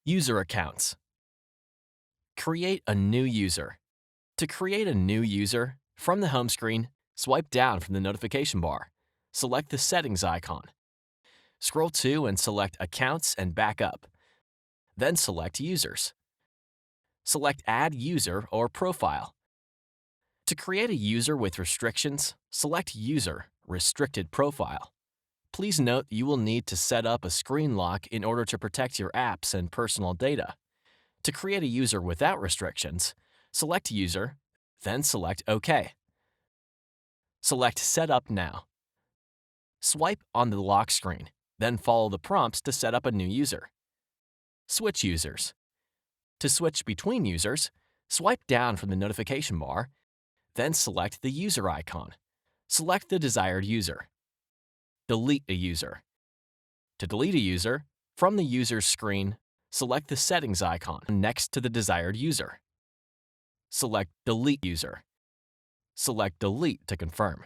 User accounts. Create a new user. To create a new user, from the home screen, swipe down from the notification bar. Select the Settings icon. Scroll to and select Accounts and Backup. Then select Users. Select Add User or Profile. To create a user with restrictions, select User, Restricted Profile. Please note you will need to set up a screen lock in order to protect your apps and personal data. To create a user without restrictions, select User, then select OK. Select Set Up Now. Swipe on the lock screen, then follow the prompts to set up a new user. Switch users. To switch between users, swipe down from the notification bar, then select the user icon. Select the desired user. Delete a user. To delete a user, from the user's screen, select the Settings icon next to the desired user. Select Delete User. Select Delete to confirm.